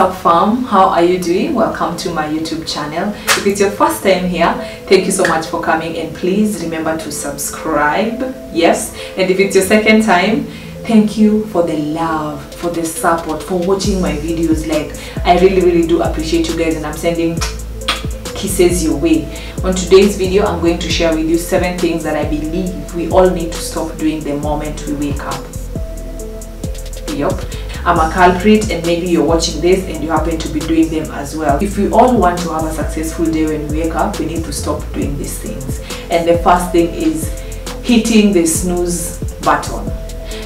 up fam, how are you doing? Welcome to my YouTube channel. If it's your first time here, thank you so much for coming, and please remember to subscribe. Yes, and if it's your second time, thank you for the love, for the support, for watching my videos. Like, I really do appreciate you guys, and I'm sending kisses your way. On today's video, I'm going to share with you 7 things that I believe we all need to stop doing the moment we wake up. Yup, I'm a culprit, and maybe you're watching this and you happen to be doing them as well. If we all want to have a successful day when we wake up, we need to stop doing these things. And the first thing is hitting the snooze button.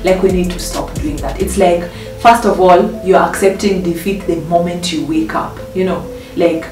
Like, we need to stop doing that. It's like, first of all, you're accepting defeat the moment you wake up. You know, like,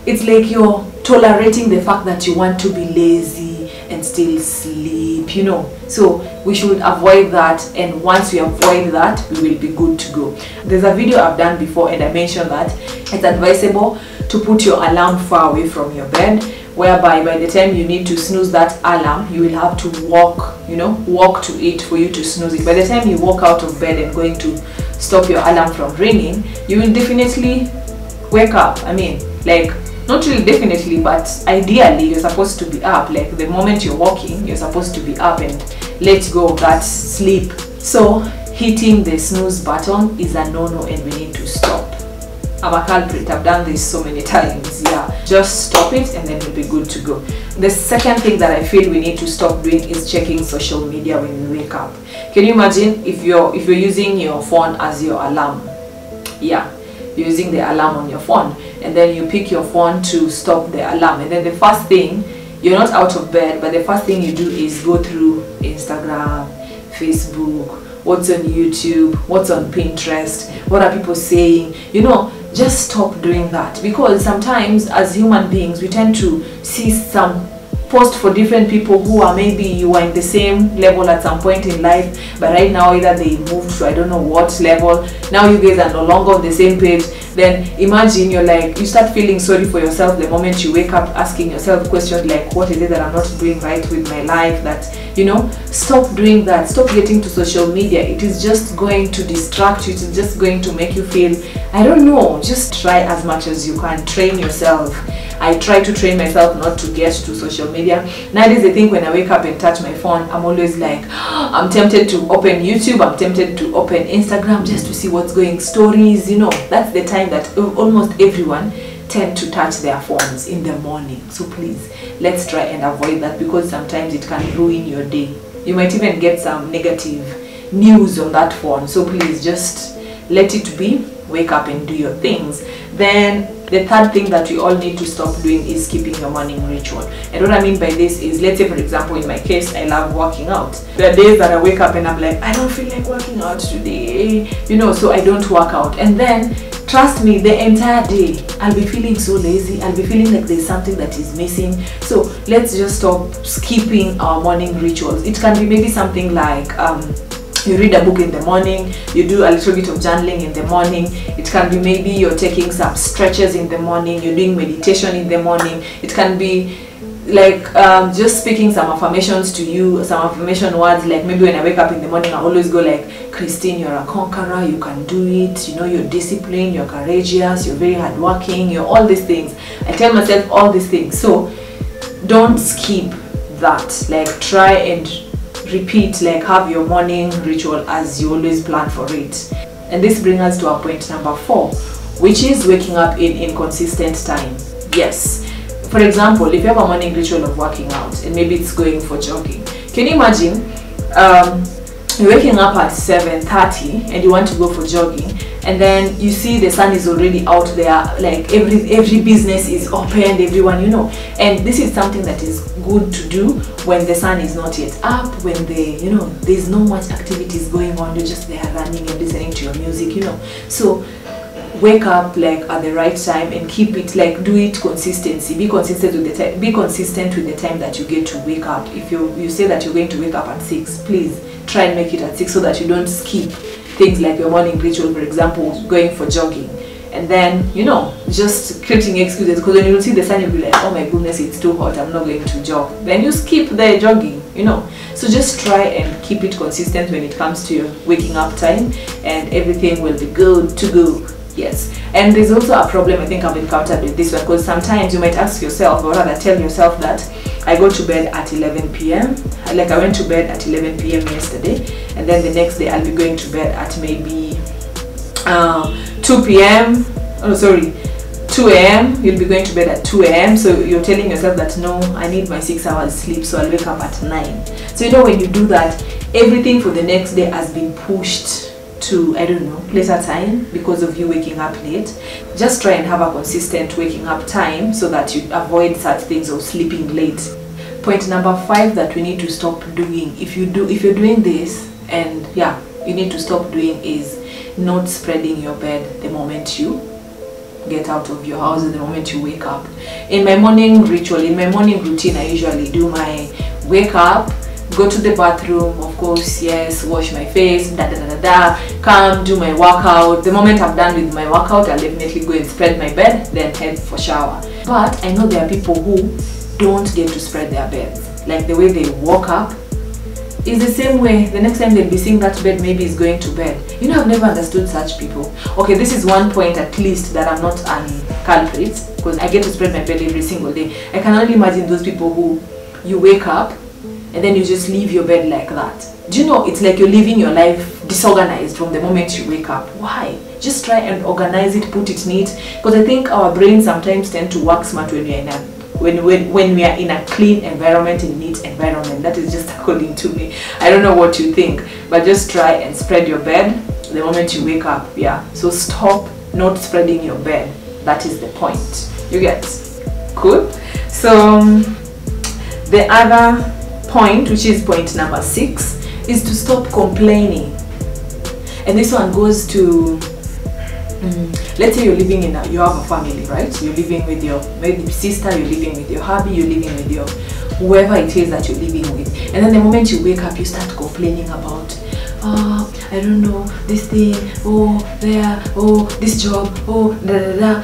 it's like you're tolerating the fact that you want to be lazy and still sleep, you know. So we should avoid that, and once we avoid that, we will be good to go. There's a video I've done before, and I mentioned that it's advisable to put your alarm far away from your bed, whereby by the time you need to snooze that alarm, you will have to walk, you know, walk to it for you to snooze it. By the time you walk out of bed and going to stop your alarm from ringing, you will definitely wake up. I mean, like, not really definitely, but ideally you're supposed to be up. Like, the moment you're walking, you're supposed to be up and let go of that sleep. So hitting the snooze button is a no-no, and we need to stop. I'm a culprit. I've done this so many times. Yeah, just stop it and then we'll be good to go. The second thing that I feel we need to stop doing is checking social media when we wake up. Can you imagine if you're using your phone as your alarm? Yeah, using the alarm on your phone, and then you pick your phone to stop the alarm, and then the first thing, you're not out of bed, but the first thing you do is go through Instagram, Facebook, what's on YouTube, what's on Pinterest, what are people saying. You know, just stop doing that, because sometimes as human beings we tend to see some post for different people who are, maybe you are in the same level at some point in life, but right now either they moved to I don't know what level, now you guys are no longer on the same page. Then imagine you're like, you start feeling sorry for yourself the moment you wake up, asking yourself questions like, what is it that I'm not doing right with my life? That, you know, stop doing that. Stop getting to social media. It is just going to distract you. It is just going to make you feel, I don't know. Just try as much as you can. Train yourself. I try to train myself not to get to social media. Nowadays, I think when I wake up and touch my phone, I'm always like, I'm tempted to open YouTube, I'm tempted to open Instagram just to see what's going, stories, you know. That's the time that almost everyone tend to touch their phones in the morning. So please, let's try and avoid that, because sometimes it can ruin your day. You might even get some negative news on that phone. So please, just let it be. Wake up and do your things. Then the third thing that we all need to stop doing is skipping your morning ritual. And what I mean by this is, let's say for example, in my case, I love working out. There are days that I wake up and I'm like, I don't feel like working out today, you know, so I don't work out. And then trust me, the entire day I'll be feeling so lazy. I'll be feeling like there's something that is missing. So let's just stop skipping our morning rituals. It can be maybe something like you read a book in the morning, you do a little bit of journaling in the morning. It can be maybe you're taking some stretches in the morning, you're doing meditation in the morning. It can be like just speaking some affirmations to you, some affirmation words. Like, maybe when I wake up in the morning, I always go like, Christine, you're a conqueror, you can do it, you know, you're disciplined, you're courageous, you're very hardworking, you're all these things. I tell myself all these things. So don't skip that. Like, try and repeat, like, have your morning ritual as you always plan for it. And this brings us to our point number 4, which is waking up in inconsistent time. Yes, for example, if you have a morning ritual of working out and maybe it's going for jogging, can you imagine you're waking up at 7:30 and you want to go for jogging, and then you see the sun is already out there, like every business is opened, everyone, you know. And this is something that is good to do when the sun is not yet up, when you know, there's no much activities going on, you're just there running and listening to your music, you know. So wake up like at the right time and keep it, like, do it consistency. Be consistent with the time. Be consistent with the time that you get to wake up. If you say that you're going to wake up at 6, please try and make it at 6, so that you don't skip things like your morning ritual, for example, going for jogging. And then, you know, just creating excuses, because when you see the sun, you'll be like, oh my goodness, it's too hot, I'm not going to jog. Then you skip the jogging, you know. So just try and keep it consistent when it comes to your waking up time, and everything will be good to go. Yes, and there's also a problem I think I've encountered with this one, because sometimes you might ask yourself, or rather tell yourself, that I go to bed at 11 p.m. Like I went to bed at 11 p.m. yesterday, and then the next day I'll be going to bed at maybe 2 p.m. Oh, sorry, 2 a.m. You'll be going to bed at 2 a.m. So you're telling yourself that no, I need my 6 hours sleep, so I'll wake up at 9. So you know, when you do that, everything for the next day has been pushed to, I don't know, later time because of you waking up late. Just try and have a consistent waking up time so that you avoid such things or sleeping late. Point number 5 that we need to stop doing, if you're doing this, and yeah, you need to stop doing, is not spreading your bed the moment you get out of your house, and the moment you wake up. In my morning ritual, in my morning routine, I usually do my wake up, go to the bathroom, of course, yes, wash my face, come do my workout. The moment I'm done with my workout, I'll definitely go and spread my bed, then head for shower. But I know there are people who don't get to spread their beds. Like the way they woke up is the same way the next time they'll be seeing that bed, maybe is going to bed. You know, I've never understood such people. Okay, this is one point at least that I'm not a culprit, because I get to spread my bed every single day. I can only imagine those people who you wake up and then you just leave your bed like that. Do you know, it's like you're living your life disorganized from the moment you wake up. Why? Just try and organize it, put it neat, because I think our brains sometimes tend to work smart when we are in a when we are in a clean environment, in neat environment. That is just according to me. I don't know what you think, but just try and spread your bed the moment you wake up. Yeah, so stop not spreading your bed. That is the point. You get? Cool. So the other point, which is point number 6, is to stop complaining. And this one goes to let's say you're living in you have a family, right? You're living with your maybe sister, you're living with your hubby, you're living with your whoever it is that you're living with, and then the moment you wake up, you start complaining about, oh, I don't know, this thing, oh, there, oh, this job, oh, da da da.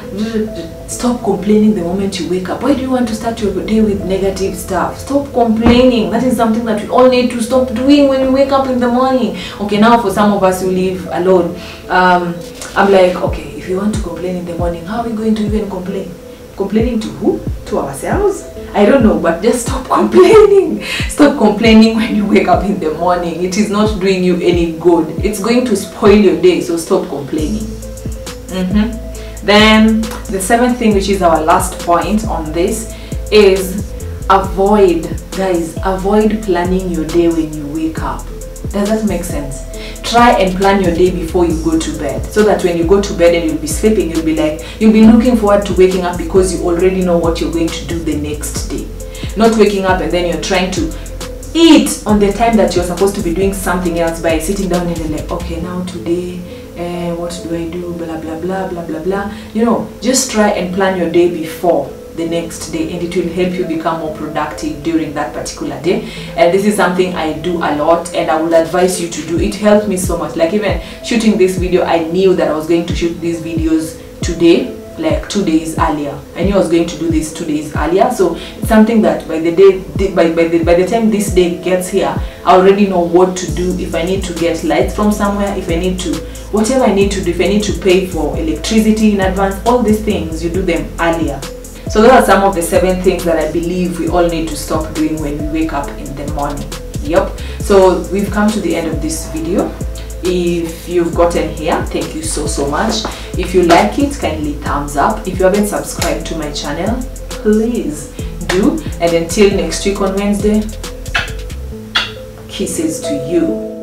Stop complaining the moment you wake up. Why do you want to start your day with negative stuff? Stop complaining. That is something that we all need to stop doing when we wake up in the morning. Okay, now for some of us who live alone, I'm like, okay, if you want to complain in the morning, how are we going to even complain? Complaining to who? To ourselves? I don't know, but just stop complaining. Stop complaining when you wake up in the morning. It is not doing you any good. It's going to spoil your day, so stop complaining. Then the 7th thing, which is our last point on this, is avoid planning your day when you wake up. Does that make sense? Try and plan your day before you go to bed, so that when you go to bed and you'll be sleeping, you'll be looking forward to waking up, because you already know what you're going to do the next day. Not waking up and then you're trying to eat on the time that you're supposed to be doing something else by sitting down and you're like, okay, now today, what do I do, blah blah blah blah blah blah. You know, just try and plan your day before the next day, and it will help you become more productive during that particular day. And this is something I do a lot, and I would advise you to do. It helped me so much. Like even shooting this video, I knew that I was going to shoot these videos today, like 2 days earlier. I knew I was going to do this 2 days earlier, so it's something that by the time this day gets here, I already know what to do. If I need to get lights from somewhere, if I need to, whatever I need to do, if I need to pay for electricity in advance, all these things, you do them earlier. So those are some of the 7 things that I believe we all need to stop doing when we wake up in the morning. Yep. So we've come to the end of this video. If you've gotten here, thank you so much. If you like it, kindly thumbs up. If you haven't subscribed to my channel, please do. And until next week on Wednesday, kisses to you.